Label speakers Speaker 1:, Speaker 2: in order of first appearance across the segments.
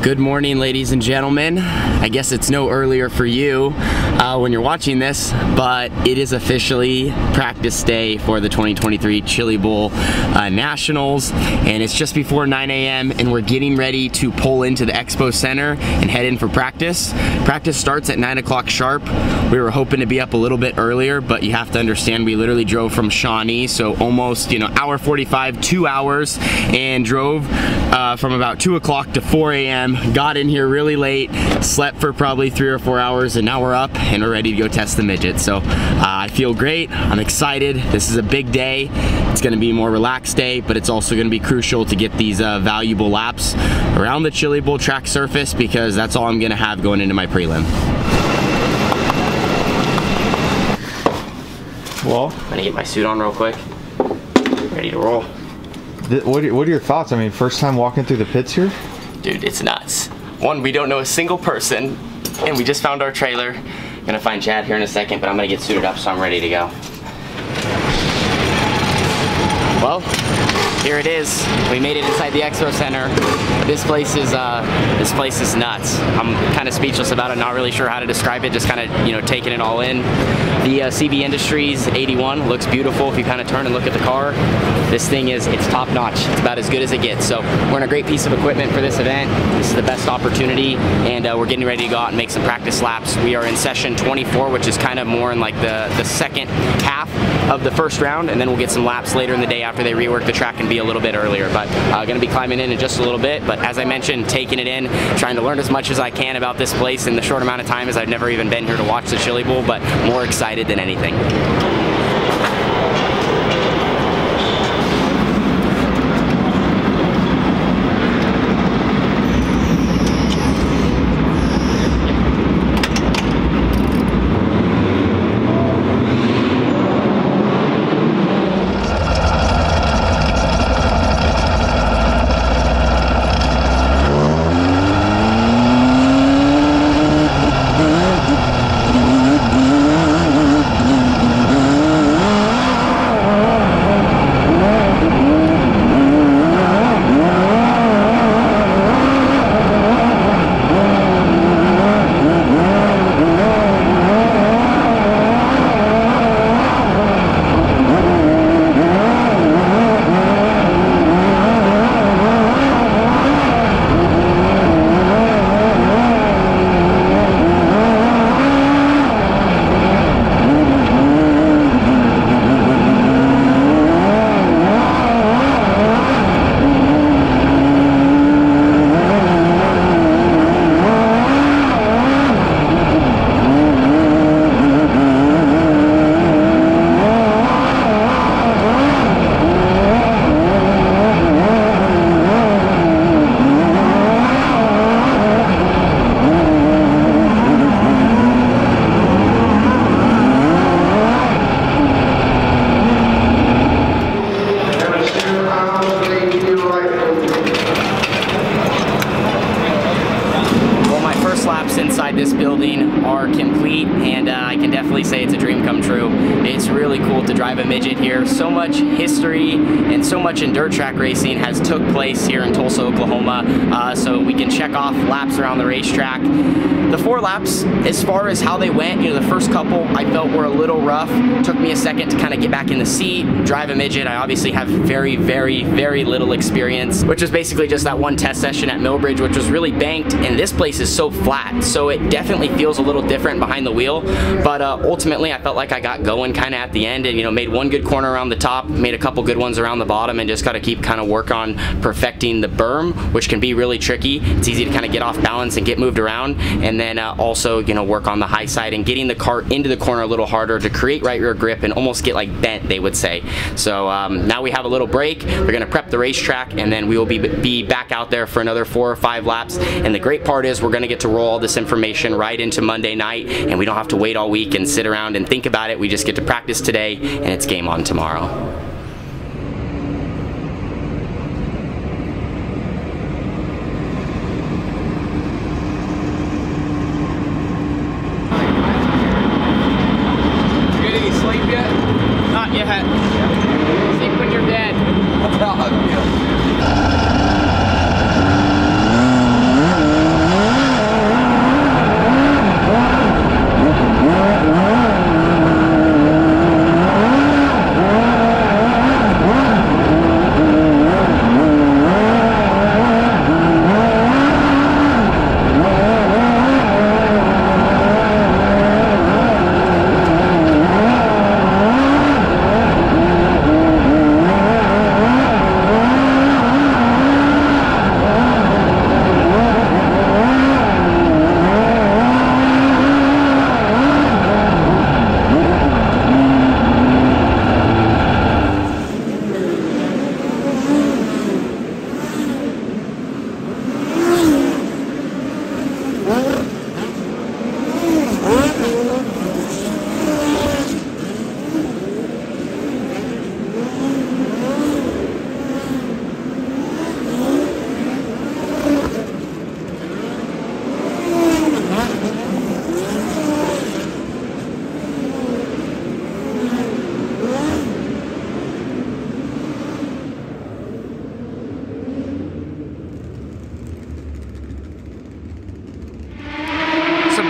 Speaker 1: Good morning, ladies and gentlemen. I guess it's no earlier for you when you're watching this, but it is officially practice day for the 2023 Chili Bowl Nationals, and it's just before 9 a.m. and we're getting ready to pull into the Expo Center and head in for practice. Practice starts at 9 o'clock sharp. We were hoping to be up a little bit earlier, but you have to understand we literally drove from Shawnee, so almost, hour 45, 2 hours, and drove from about 2 o'clock to 4 a.m. Got in here really late, slept for probably 3 or 4 hours, and now we're up and we're ready to go test the midget. So I feel great. I'm excited. This is a big day. It's going to be a more relaxed day, but it's also going to be crucial to get these valuable laps around the Chili Bowl track surface, because that's all I'm going to have going into my prelim. Well, I'm going to get my suit on real quick. Ready to roll.
Speaker 2: What are your thoughts? I mean, first time walking through the pits here?
Speaker 1: Dude, it's nuts. One, we don't know a single person, and we just found our trailer. Gonna find Chad here in a second, but I'm gonna get suited up so I'm ready to go. Well, here it is. We made it inside the Expo Center. This place is nuts. I'm kind of speechless about it, not really sure how to describe it, just kind of, taking it all in. The CB Industries 81 looks beautiful if you kind of turn and look at the car. This thing it's top notch. It's about as good as it gets. So we're in a great piece of equipment for this event. This is the best opportunity, and we're getting ready to go out and make some practice laps. We are in session 24, which is kind of more in like the second half of the first round, and then we'll get some laps later in the day after they rework the track and be a little bit earlier. But gonna be climbing in just a little bit, but as I mentioned, taking it in, trying to learn as much as I can about this place in the short amount of time, as I've never even been here to watch the Chili Bowl, but more excited than anything. Inside this building are complete, and I can definitely say it's a dream come true. It's really cool to drive a midget here. So much history and so much in dirt track racing has took place here in Tulsa, Oklahoma, so we can check off laps around the racetrack. The 4 laps, as far as how they went, the first couple I felt were a little rough. Took me a second to kind of get back in the seat, drive a midget. I obviously have very, very, very little experience, which was basically just that one test session at Millbridge, which was really banked, and this place is so flat, so it definitely feels a little different behind the wheel. But ultimately I felt like I got going kind of at the end, and made one good corner around the top, made a couple good ones around the bottom, and just got to keep kind of work on perfecting the berm, which can be really tricky. It's easy to kind of get off balance and get moved around, and then also work on the high side and getting the cart into the corner a little harder to create right rear grip and almost get like bent, they would say. So now we have a little break. We're going to prep the racetrack, and then we will be back out there for another 4 or 5 laps. And the great part is we're going to get to roll all this information right into Monday night, and we don't have to wait all week and sit around and think about it. We just get to practice today, and it's game on tomorrow.
Speaker 3: Yeah.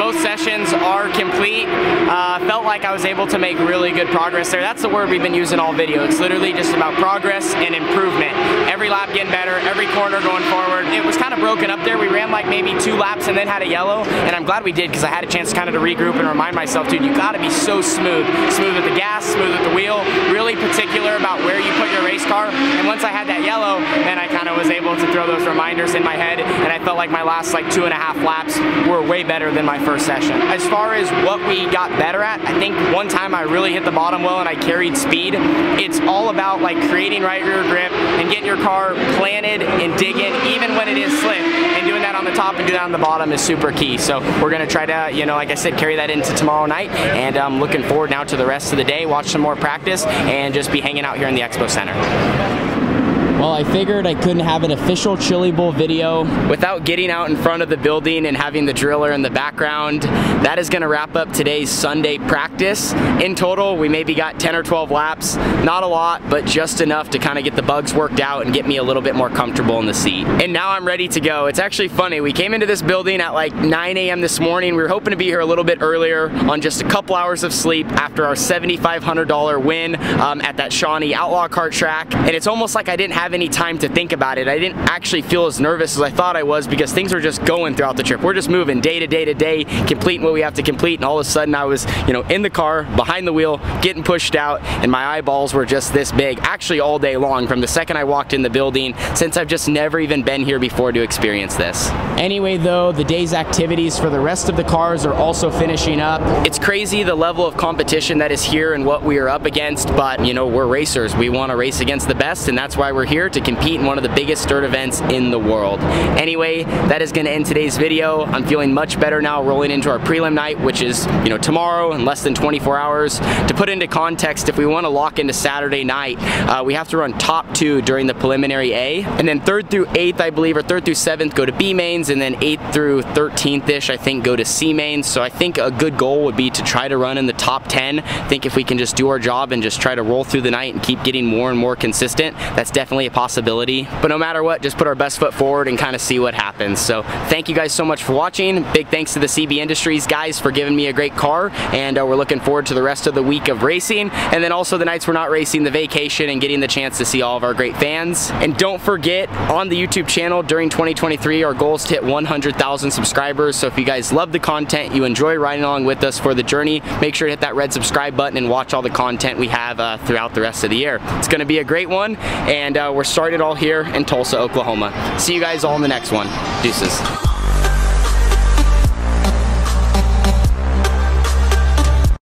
Speaker 1: both sessions are complete. Felt like I was able to make really good progress there. That's the word we've been using all video. It's literally just about progress and improvement. Every lap getting better, every corner going forward. It was kind of broken up there. We ran like maybe 2 laps and then had a yellow, and I'm glad we did because I had a chance kind of to regroup and remind myself, dude, you gotta be so smooth. Smooth with the gas, smooth with the wheel, really particular about where you put your race car. And once I had that yellow, then I kind of was able to throw those reminders in my head, and I felt like my last like 2.5 laps were way better than my first session. As far as what we got better at, I think one time I really hit the bottom well and I carried speed. It's all about like creating right rear grip and getting your car planted and digging even when it is slick, and doing that on the top and do that on the bottom is super key. So we're gonna try to, you know, like I said, carry that into tomorrow night, and I'm looking forward now to the rest of the day, watch some more practice, and just be hanging out here in the Expo Center. Well, I figured I couldn't have an official Chili Bowl video without getting out in front of the building and having the driller in the background. That is gonna wrap up today's Sunday practice. In total, we maybe got 10 or 12 laps. Not a lot, but just enough to kind of get the bugs worked out and get me a little bit more comfortable in the seat. And now I'm ready to go. It's actually funny. We came into this building at like 9 a.m. this morning. We were hoping to be here a little bit earlier on just a couple hours of sleep after our $7,500 win at that Shawnee Outlaw Kart track. And it's almost like I didn't have any time to think about it. I didn't actually feel as nervous as I thought I was because things were just going throughout the trip. We're just moving day to day to day, completing what we have to complete, and all of a sudden I was, you know, in the car, behind the wheel, getting pushed out, and my eyeballs were just this big, actually all day long, from the second I walked in the building, since I've just never even been here before to experience this. Anyway though, the day's activities for the rest of the cars are also finishing up. It's crazy the level of competition that is here and what we are up against, but you know, we're racers. We want to race against the best, and that's why we're here, to compete in one of the biggest dirt events in the world. Anyway, that is going to end today's video. I'm feeling much better now, rolling into our prelim night, which is, you know, tomorrow in less than 24 hours. To put into context, if we want to lock into Saturday night, we have to run top 2 during the preliminary A, and then 3rd through 8th, I believe, or 3rd through 7th go to B mains, and then 8th through 13th-ish, I think, go to C mains. So I think a good goal would be to try to run in the top 10. I think if we can just do our job and just try to roll through the night and keep getting more and more consistent, that's definitely a possibility. But no matter what, just put our best foot forward and kind of see what happens. So thank you guys so much for watching. Big thanks to the CB Industries guys for giving me a great car, and we're looking forward to the rest of the week of racing, and then also the nights we're not racing, the vacation, and getting the chance to see all of our great fans. And don't forget, on the YouTube channel during 2023, our goal is to hit 100,000 subscribers. So if you guys love the content, you enjoy riding along with us for the journey, make sure to hit that red subscribe button and watch all the content we have throughout the rest of the year. It's going to be a great one, and we're started all here in Tulsa, Oklahoma. See you guys all in the next one. Deuces.